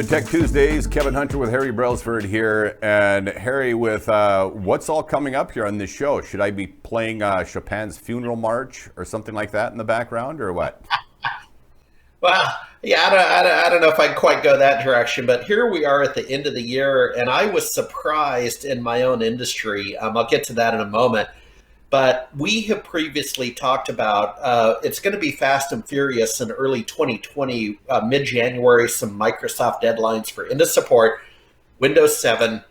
Tech Tuesdays, Kevin Hunter with Harry Brelsford here. And Harry, with what's all coming up here on this show? Should I be playing Chopin's Funeral March or something like that in the background, or what? Well, yeah, I don't know if I'd quite go that direction, but here we are at the end of the year, and I was surprised in my own industry. I'll get to that in a moment. But we have previously talked about it's going to be fast and furious in early 2020, mid-January, some Microsoft deadlines for end of support, Windows 7,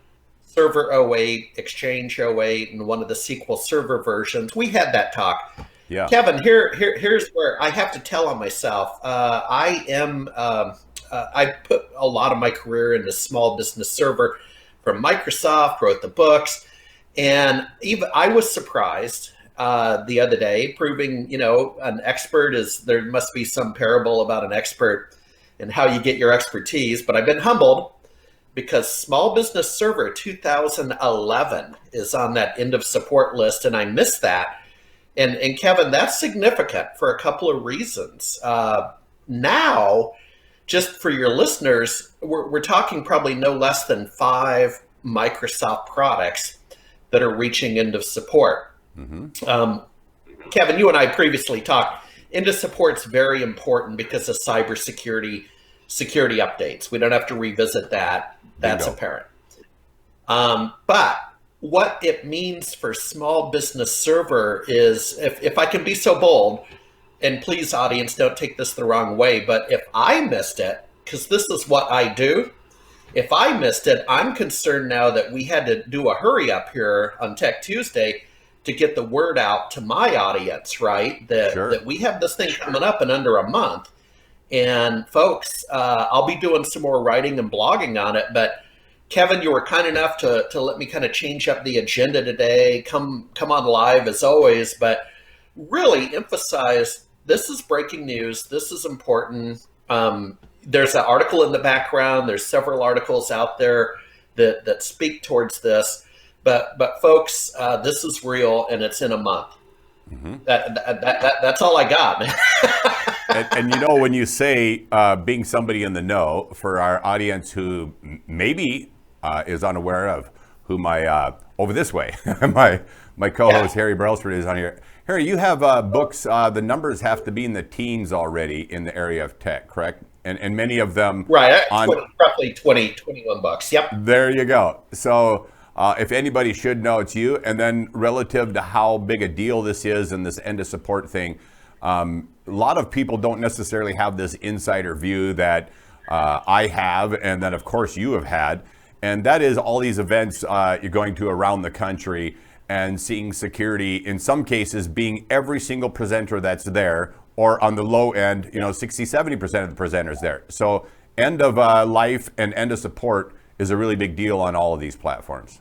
Server 08, Exchange 08, and one of the SQL Server versions. We had that talk. Yeah. Kevin, here's where I have to tell on myself. I put a lot of my career into small business server from Microsoft, wrote the books. And even I was surprised the other day, proving, an expert there must be some parable about an expert and how you get your expertise. But I've been humbled because Small Business Server 2011 is on that end of support list, and I missed that. And Kevin, that's significant for a couple of reasons. Now, just for your listeners, we're talking probably no less than 5 Microsoft products that are reaching end of support. Mm-hmm. Kevin, you and I previously talked, end of support's very important because of security updates. We don't have to revisit that. That's apparent. But what it means for Small Business Server is, if I can be so bold, and please audience, don't take this the wrong way, but if I missed it, because this is what I do, if I missed it, I'm concerned now that we had to do a hurry up here on Tech Tuesday to get the word out to my audience, right? That we have this thing coming up in under a month. And folks, I'll be doing some more writing and blogging on it. But Kevin, you were kind enough to let me kind of change up the agenda today, come on live as always, but really emphasize this is breaking news. This is important. There's an article in the background. There's several articles out there that speak towards this. But folks, this is real, and it's in a month. Mm-hmm. That's all I got, man. and when you say being somebody in the know, for our audience who maybe is unaware of who my over this way, my co-host Harry Brelsford is on here. Harry, you have books. The numbers have to be in the teens already in the area of tech, correct? And many of them roughly 21 bucks. Yep. There you go. So if anybody should know, it's you. And then relative to how big a deal this is and this end of support thing, a lot of people don't necessarily have this insider view that I have, and that of course you have had. And that is all these events you're going to around the country and seeing security, in some cases, being every single presenter that's there, or on the low end, 60, 70% of the presenters there. So end of life and end of support is a really big deal on all of these platforms.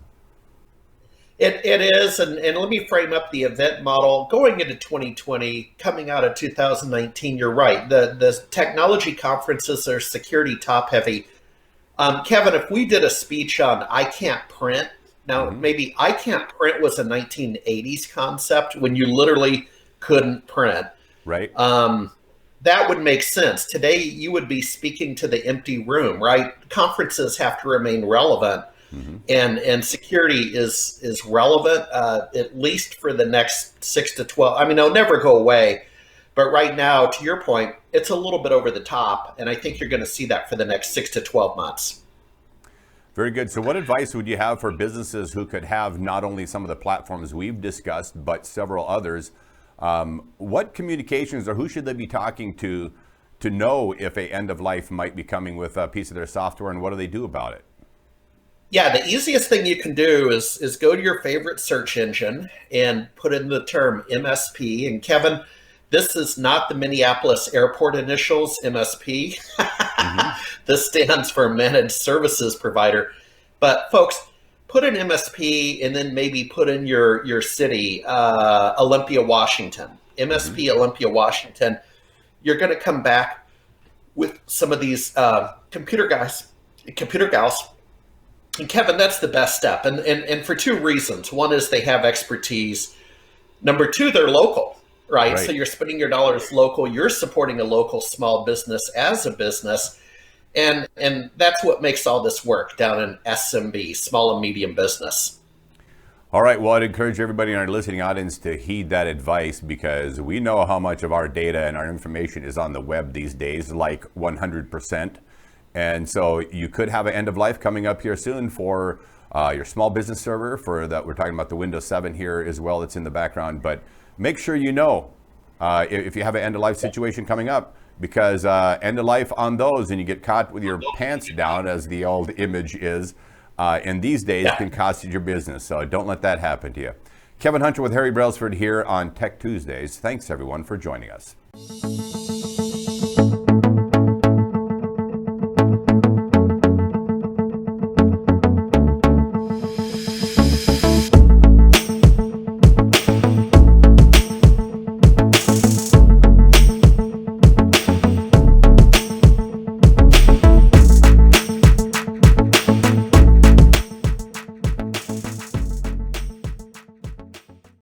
It is, and let me frame up the event model. Going into 2020, coming out of 2019, you're right. The technology conferences are security top heavy. Kevin, if we did a speech on I can't print, now maybe I can't print was a 1980s concept when you literally couldn't print. Right. That would make sense. Today, you would be speaking to the empty room, right? Conferences have to remain relevant, and security is relevant, at least for the next 6 to 12. I mean, it'll never go away. But right now, to your point, it's a little bit over the top, and I think you're going to see that for the next 6 to 12 months. Very good. So what advice would you have for businesses who could have not only some of the platforms we've discussed, but several others? What communications, or who should they be talking to know if a end of life might be coming with a piece of their software, and what do they do about it? Yeah, the easiest thing you can do is go to your favorite search engine and put in the term MSP. And Kevin, this is not the Minneapolis airport initials, MSP. This stands for Managed Services Provider. But folks, put in MSP and then maybe put in your city, Olympia, Washington. MSP Olympia, Washington. You're going to come back with some of these computer gals. And Kevin, that's the best step. And for 2 reasons. One is they have expertise. Number 2, they're local, right? So you're spending your dollars local. You're supporting a local small business as a business. And that's what makes all this work down in SMB, small and medium business. All right, well, I'd encourage everybody in our listening audience to heed that advice, because we know how much of our data and our information is on the web these days, like 100%. And so you could have an end of life coming up here soon for your small business server. For that, we're talking about the Windows 7 here as well, that's in the background. But make sure you know if you have an end of life situation coming up, because end of life on those and you get caught with your pants down, as the old image is, in these days can cost you your business. So don't let that happen to you. Kevin Hunter with Harry Brelsford here on Tech Tuesdays. Thanks everyone for joining us.